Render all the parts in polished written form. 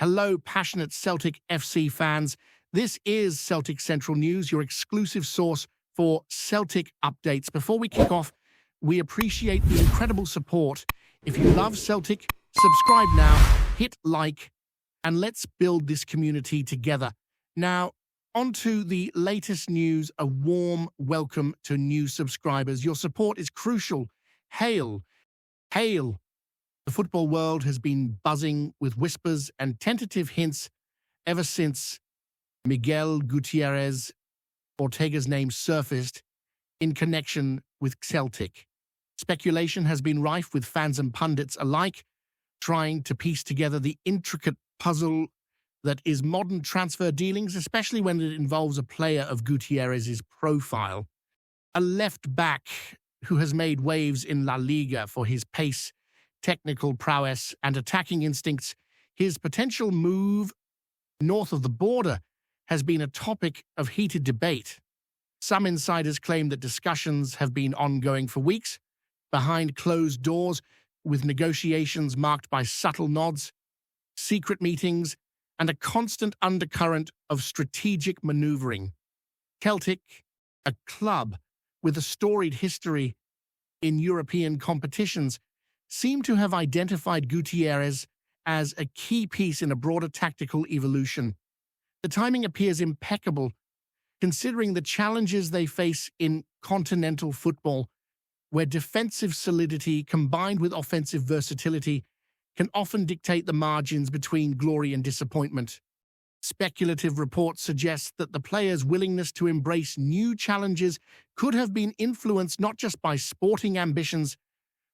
Hello, passionate Celtic FC fans. This is Celtic Central News, your exclusive source for Celtic updates. Before we kick off, we appreciate the incredible support. If you love Celtic, subscribe now, hit like, and let's build this community together. Now, on to the latest news. A warm welcome to new subscribers. Your support is crucial. Hail! Hail! The football world has been buzzing with whispers and tentative hints ever since Miguel Gutierrez Ortega's name surfaced in connection with Celtic. Speculation has been rife with fans and pundits alike, trying to piece together the intricate puzzle that is modern transfer dealings, especially when it involves a player of Gutierrez's profile. A left-back who has made waves in La Liga for his pace, technical prowess, and attacking instincts, his potential move north of the border has been a topic of heated debate. Some insiders claim that discussions have been ongoing for weeks, behind closed doors, with negotiations marked by subtle nods, secret meetings, and a constant undercurrent of strategic maneuvering. Celtic, a club with a storied history in European competitions, seem to have identified Gutierrez as a key piece in a broader tactical evolution. The timing appears impeccable, considering the challenges they face in continental football, where defensive solidity combined with offensive versatility can often dictate the margins between glory and disappointment. Speculative reports suggest that the player's willingness to embrace new challenges could have been influenced not just by sporting ambitions,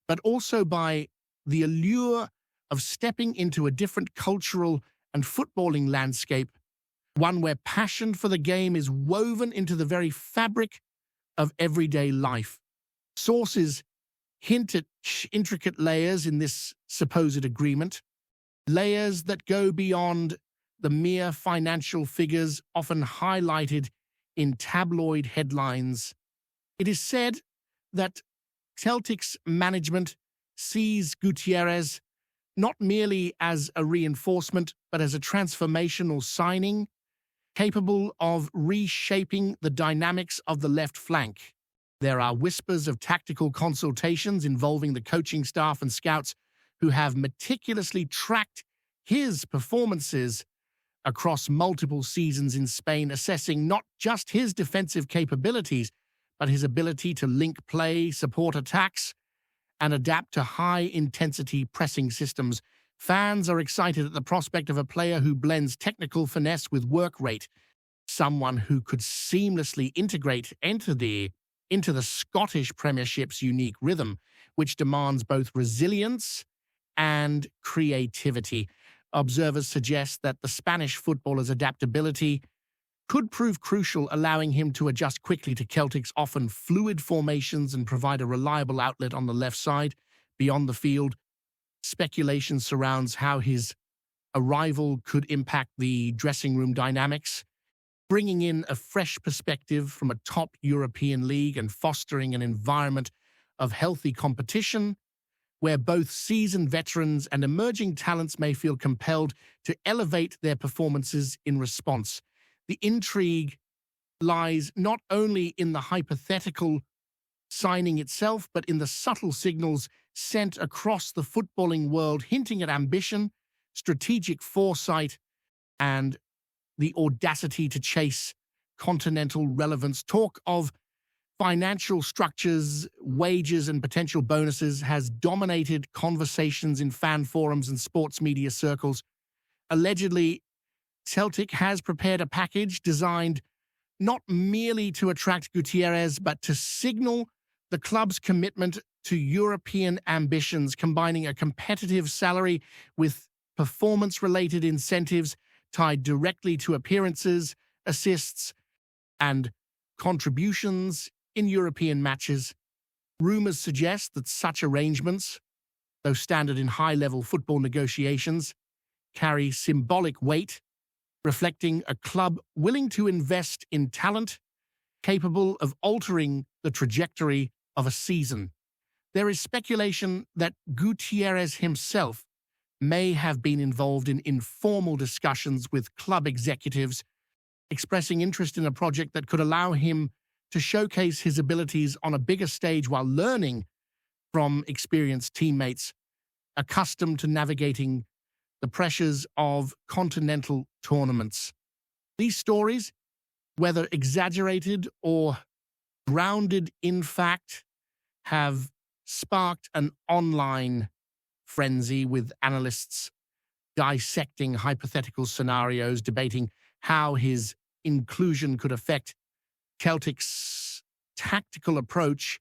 but also by the allure of stepping into a different cultural and footballing landscape, one where passion for the game is woven into the very fabric of everyday life. Sources hint at intricate layers in this supposed agreement, layers that go beyond the mere financial figures often highlighted in tabloid headlines. It is said that Celtic's management sees Gutierrez not merely as a reinforcement, but as a transformational signing capable of reshaping the dynamics of the left flank. There are whispers of tactical consultations involving the coaching staff and scouts who have meticulously tracked his performances across multiple seasons in Spain, assessing not just his defensive capabilities, but his ability to link play, support attacks, and adapt to high-intensity pressing systems. Fans are excited at the prospect of a player who blends technical finesse with work rate, someone who could seamlessly integrate into the Scottish Premiership's unique rhythm, which demands both resilience and creativity. Observers suggest that the Spanish footballer's adaptability could prove crucial, allowing him to adjust quickly to Celtic's often fluid formations and provide a reliable outlet on the left side. Beyond the field, speculation surrounds how his arrival could impact the dressing room dynamics, bringing in a fresh perspective from a top European league and fostering an environment of healthy competition where both seasoned veterans and emerging talents may feel compelled to elevate their performances in response. The intrigue lies not only in the hypothetical signing itself, but in the subtle signals sent across the footballing world, hinting at ambition, strategic foresight, and the audacity to chase continental relevance. Talk of financial structures, wages, and potential bonuses has dominated conversations in fan forums and sports media circles. Allegedly, Celtic has prepared a package designed not merely to attract Gutierrez, but to signal the club's commitment to European ambitions, combining a competitive salary with performance-related incentives tied directly to appearances, assists, and contributions in European matches. Rumors suggest that such arrangements, though standard in high-level football negotiations, carry symbolic weight, reflecting a club willing to invest in talent capable of altering the trajectory of a season. There is speculation that Gutierrez himself may have been involved in informal discussions with club executives, expressing interest in a project that could allow him to showcase his abilities on a bigger stage while learning from experienced teammates accustomed to navigating the pressures of continental tournaments. These stories, whether exaggerated or grounded in fact, have sparked an online frenzy with analysts dissecting hypothetical scenarios, debating how his inclusion could affect Celtic's tactical approach,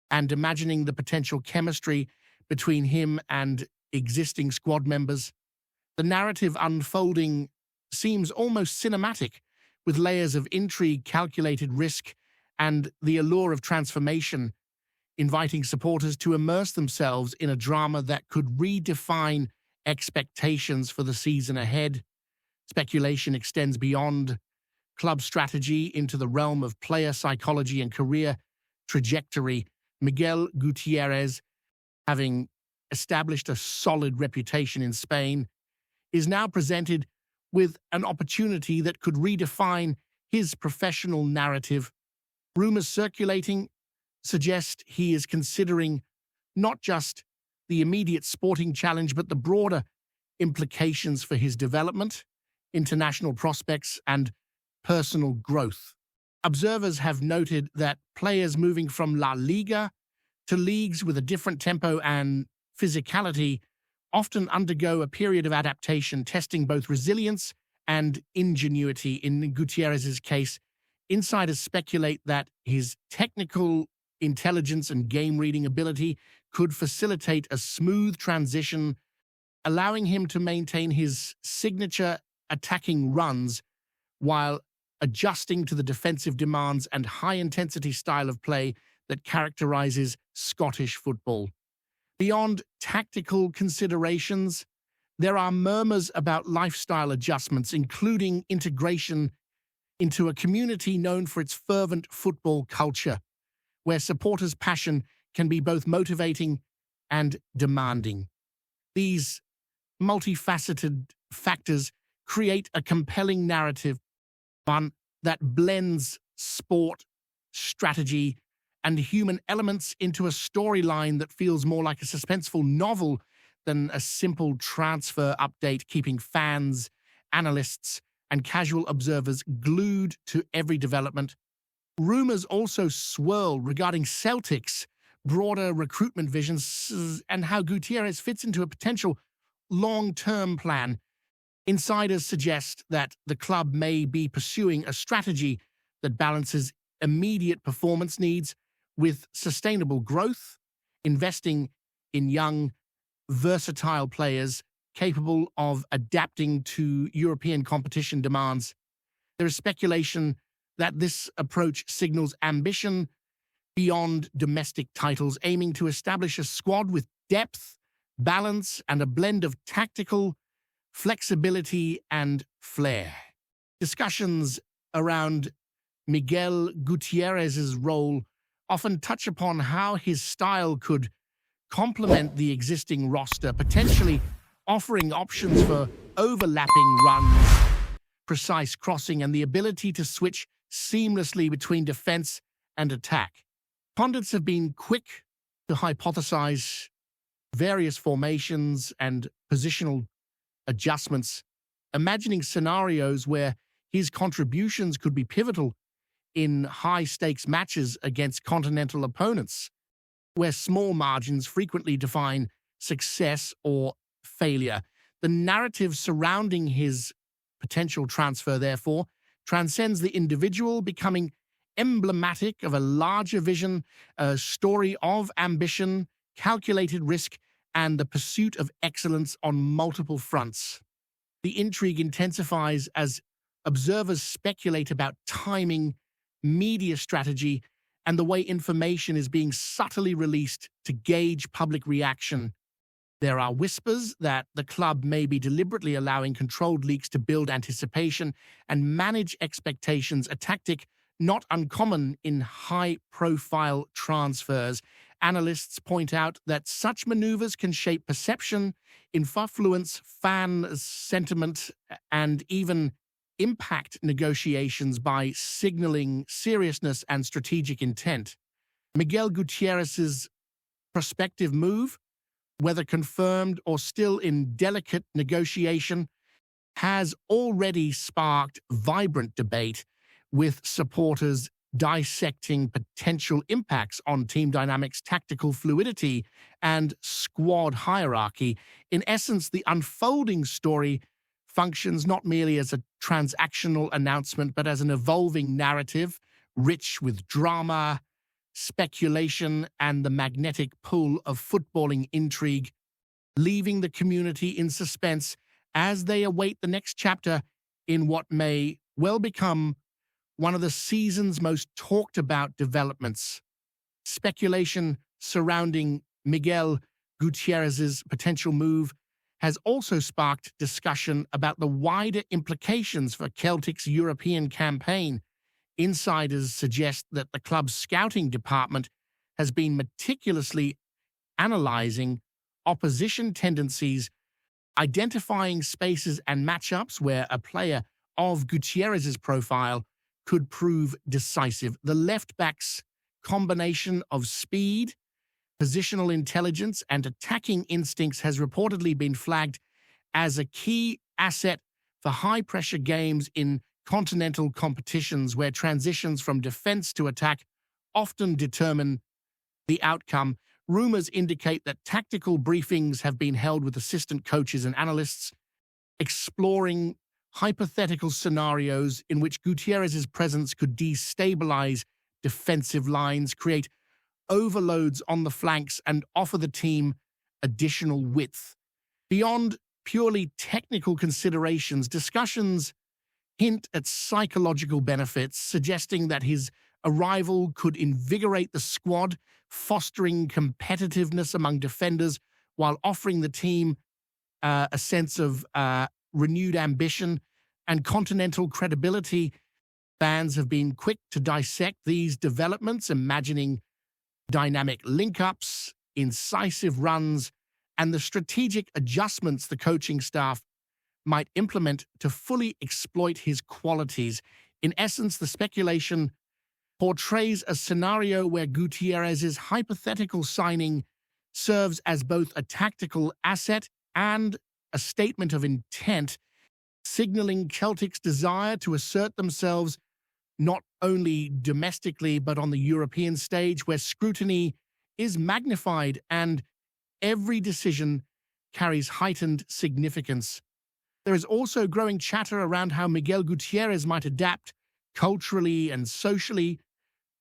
and imagining the potential chemistry between him and existing squad members. The narrative unfolding seems almost cinematic, with layers of intrigue, calculated risk, and the allure of transformation, inviting supporters to immerse themselves in a drama that could redefine expectations for the season ahead. Speculation extends beyond club strategy into the realm of player psychology and career trajectory. Miguel Gutierrez, having established a solid reputation in Spain, is now presented with an opportunity that could redefine his professional narrative. Rumors circulating suggest he is considering not just the immediate sporting challenge, but the broader implications for his development, international prospects, and personal growth. Observers have noted that players moving from La Liga to leagues with a different tempo and physicality often undergo a period of adaptation, testing both resilience and ingenuity. In Gutierrez's case, insiders speculate that his technical intelligence and game-reading ability could facilitate a smooth transition, allowing him to maintain his signature attacking runs while adjusting to the defensive demands and high-intensity style of play that characterizes Scottish football. Beyond tactical considerations, there are murmurs about lifestyle adjustments, including integration into a community known for its fervent football culture, where supporters' passion can be both motivating and demanding. These multifaceted factors create a compelling narrative, one that blends sport, strategy, and human elements into a storyline that feels more like a suspenseful novel than a simple transfer update, keeping fans, analysts, and casual observers glued to every development. Rumors also swirl regarding Celtic's broader recruitment visions and how Gutierrez fits into a potential long-term plan. Insiders suggest that the club may be pursuing a strategy that balances immediate performance needs with sustainable growth, investing in young, versatile players capable of adapting to European competition demands. There is speculation that this approach signals ambition beyond domestic titles, aiming to establish a squad with depth, balance, and a blend of tactical flexibility and flair. Discussions around Miguel Gutierrez's role often touch upon how his style could complement the existing roster, potentially offering options for overlapping runs, precise crossing, and the ability to switch seamlessly between defense and attack. Pundits have been quick to hypothesize various formations and positional adjustments, imagining scenarios where his contributions could be pivotal in high-stakes matches against continental opponents, where small margins frequently define success or failure. The narrative surrounding his potential transfer, therefore, transcends the individual, becoming emblematic of a larger vision, a story of ambition, calculated risk, and the pursuit of excellence on multiple fronts. The intrigue intensifies as observers speculate about timing, media strategy, and the way information is being subtly released to gauge public reaction. There are whispers that the club may be deliberately allowing controlled leaks to build anticipation and manage expectations, a tactic not uncommon in high-profile transfers. Analysts point out that such maneuvers can shape perception, influence fan sentiment, and even impact negotiations by signaling seriousness and strategic intent. Miguel Gutierrez's prospective move, whether confirmed or still in delicate negotiation, has already sparked vibrant debate, with supporters dissecting potential impacts on team dynamics, tactical fluidity, and squad hierarchy. In essence, the unfolding story functions not merely as a transactional announcement, but as an evolving narrative, rich with drama, speculation, and the magnetic pull of footballing intrigue, leaving the community in suspense as they await the next chapter in what may well become one of the season's most talked about developments. Speculation surrounding Miguel Gutierrez's potential move has also sparked discussion about the wider implications for Celtic's European campaign. Insiders suggest that the club's scouting department has been meticulously analyzing opposition tendencies, identifying spaces and matchups where a player of Gutierrez's profile could prove decisive. The left-back's combination of speed, positional intelligence, and attacking instincts has reportedly been flagged as a key asset for high-pressure games in continental competitions where transitions from defense to attack often determine the outcome. Rumors indicate that tactical briefings have been held with assistant coaches and analysts, exploring hypothetical scenarios in which Gutierrez's presence could destabilize defensive lines, create overloads on the flanks, and offer the team additional width. Beyond purely technical considerations, discussions hint at psychological benefits, suggesting that his arrival could invigorate the squad, fostering competitiveness among defenders while offering the team a sense of renewed ambition and continental credibility. Fans have been quick to dissect these developments, imagining dynamic link-ups, incisive runs, and the strategic adjustments the coaching staff might implement to fully exploit his qualities. In essence, the speculation portrays a scenario where Gutierrez's hypothetical signing serves as both a tactical asset and a statement of intent, signaling Celtic's desire to assert themselves not only domestically but on the European stage, where scrutiny is magnified and every decision carries heightened significance. There is also growing chatter around how Miguel Gutierrez might adapt culturally and socially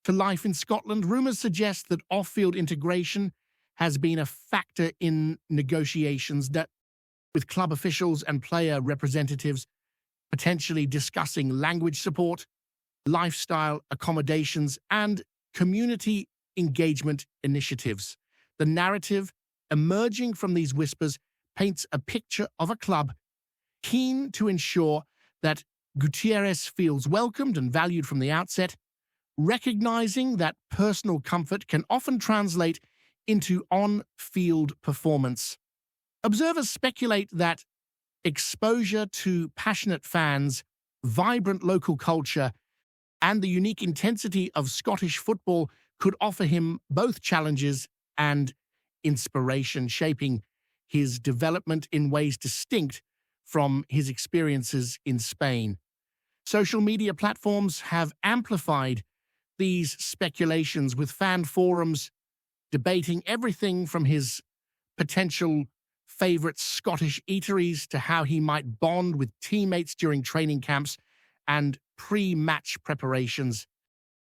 to life in Scotland. Rumors suggest that off-field integration has been a factor in negotiations, that with club officials and player representatives potentially discussing language support, lifestyle accommodations, and community engagement initiatives. The narrative emerging from these whispers paints a picture of a club keen to ensure that Gutierrez feels welcomed and valued from the outset, recognizing that personal comfort can often translate into on-field performance. Observers speculate that exposure to passionate fans, vibrant local culture, and the unique intensity of Scottish football could offer him both challenges and inspiration, shaping his development in ways distinct from his experiences in Spain. Social media platforms have amplified these speculations, with fan forums debating everything from his potential favorite Scottish eateries to how he might bond with teammates during training camps and pre-match preparations.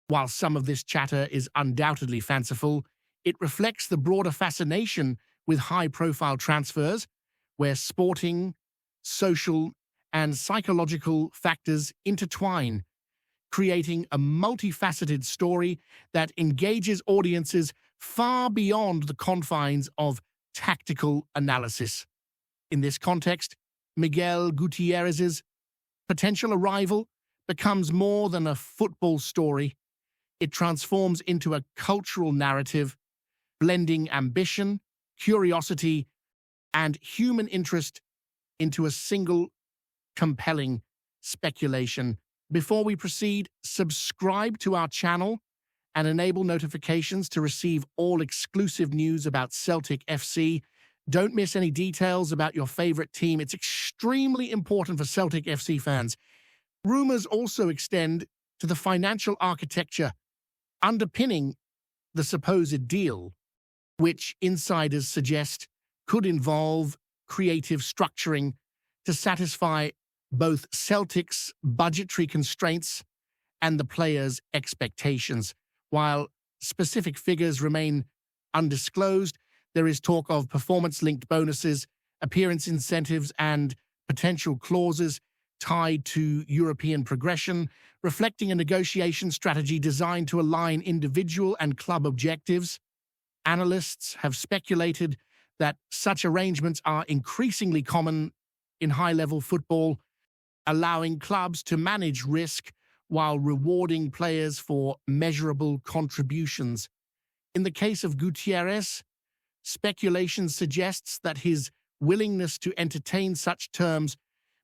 While some of this chatter is undoubtedly fanciful, it reflects the broader fascination with high-profile transfers, where sporting, social, and psychological factors intertwine, creating a multifaceted story that engages audiences far beyond the confines of tactical analysis. In this context, Miguel Gutierrez's potential arrival becomes more than a football story. It transforms into a cultural narrative, blending ambition, curiosity, and human interest into a single compelling speculation. Before we proceed, subscribe to our channel and enable notifications to receive all exclusive news about Celtic FC. Don't miss any details about your favorite team. It's extremely important for Celtic FC fans. Rumors also extend to the financial architecture underpinning the supposed deal, which insiders suggest could involve creative structuring to satisfy both Celtic's budgetary constraints and the players' expectations. While specific figures remain undisclosed, there is talk of performance-linked bonuses, appearance incentives, and potential clauses tied to European progression, reflecting a negotiation strategy designed to align individual and club objectives. Analysts have speculated that such arrangements are increasingly common in high-level football, allowing clubs to manage risk while rewarding players for measurable contributions. In the case of Gutierrez, speculation suggests that his willingness to entertain such terms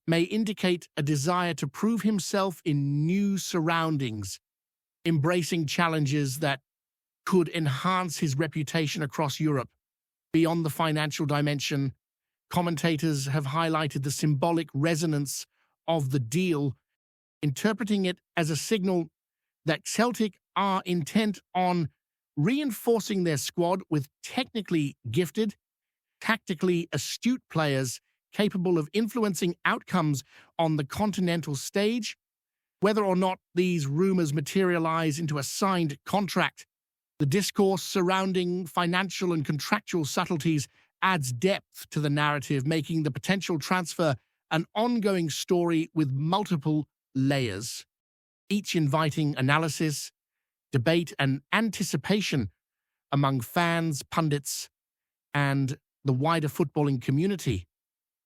may indicate a desire to prove himself in new surroundings, embracing challenges that could enhance his reputation across Europe. Beyond the financial dimension, commentators have highlighted the symbolic resonance of the deal, interpreting it as a signal that Celtic are intent on reinforcing their squad with technically gifted, tactically astute players capable of influencing outcomes on the continental stage. Whether or not these rumors materialize into a signed contract, the discourse surrounding financial and contractual subtleties adds depth to the narrative, making the potential transfer an ongoing story with multiple layers, each inviting analysis, debate, and anticipation among fans, pundits, and the wider footballing community.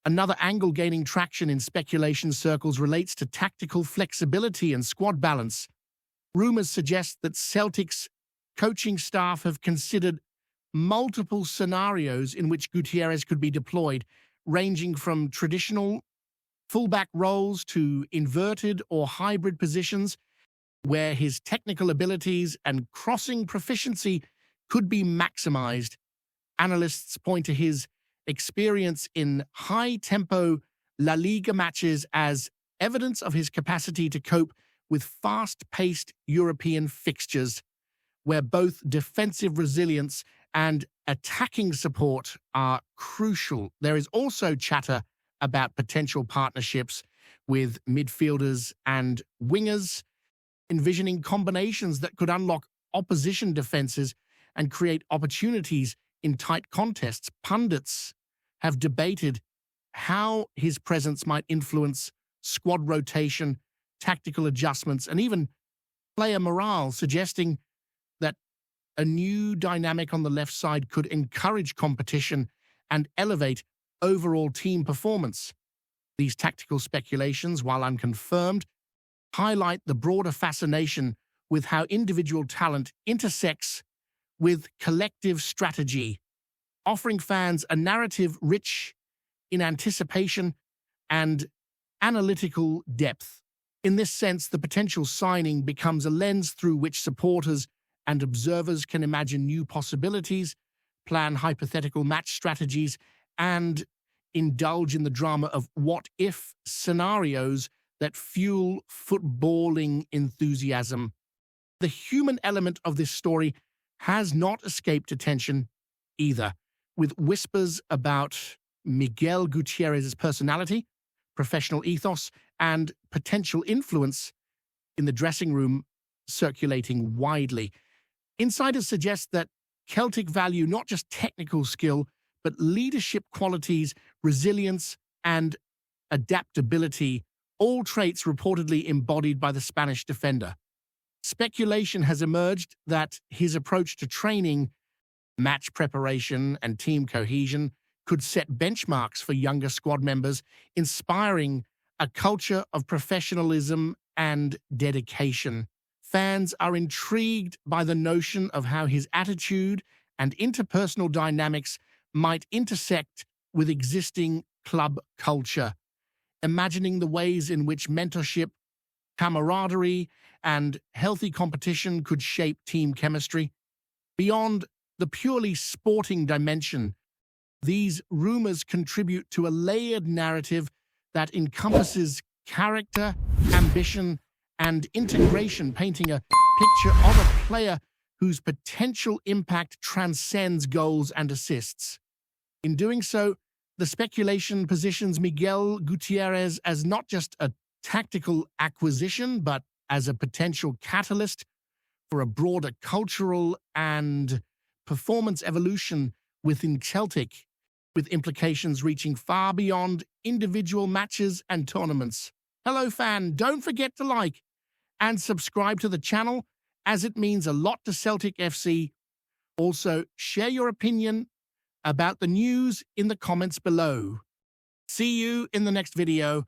Another angle gaining traction in speculation circles relates to tactical flexibility and squad balance. Rumors suggest that Celtic's coaching staff have considered multiple scenarios in which Gutierrez could be deployed, ranging from traditional fullback roles to inverted or hybrid positions, where his technical abilities and crossing proficiency could be maximized. Analysts point to his experience in high-tempo La Liga matches as evidence of his capacity to cope with fast-paced European fixtures, where both defensive resilience and attacking support are crucial. There is also chatter about potential partnerships with midfielders and wingers, envisioning combinations that could unlock opposition defenses and create opportunities in tight contests. Pundits have debated how his presence might influence squad rotation, tactical adjustments, and even player morale, suggesting that a new dynamic on the left side could encourage competition and elevate overall team performance. These tactical speculations, while unconfirmed, highlight the broader fascination with how individual talent intersects with collective strategy, offering fans a narrative rich in anticipation and analytical depth. In this sense, the potential signing becomes a lens through which supporters and observers can imagine new possibilities, plan hypothetical match strategies, and indulge in the drama of what-if scenarios that fuel footballing enthusiasm. The human element of this story has not escaped attention either, with whispers about Miguel Gutierrez's personality, professional ethos, and potential influence in the dressing room circulating widely. Insiders suggest that Celtic value not just technical skill, but leadership qualities, resilience, and adaptability, all traits reportedly embodied by the Spanish defender. Speculation has emerged that his approach to training, match preparation, and team cohesion could set benchmarks for younger squad members, inspiring a culture of professionalism and dedication. Fans are intrigued by the notion of how his attitude and interpersonal dynamics might intersect with existing club culture, imagining the ways in which mentorship, camaraderie, and healthy competition could shape team chemistry. Beyond the purely sporting dimension, these rumors contribute to a layered narrative that encompasses character, ambition, and integration, painting a picture of a player whose potential impact transcends goals and assists. In doing so, the speculation positions Miguel Gutierrez as not just a tactical acquisition, but as a potential catalyst for a broader cultural and performance evolution within Celtic, with implications reaching far beyond individual matches and tournaments. Hello, fan. Don't forget to like and subscribe to the channel, as it means a lot to Celtic FC. Also, share your opinion about the news in the comments below. See you in the next video.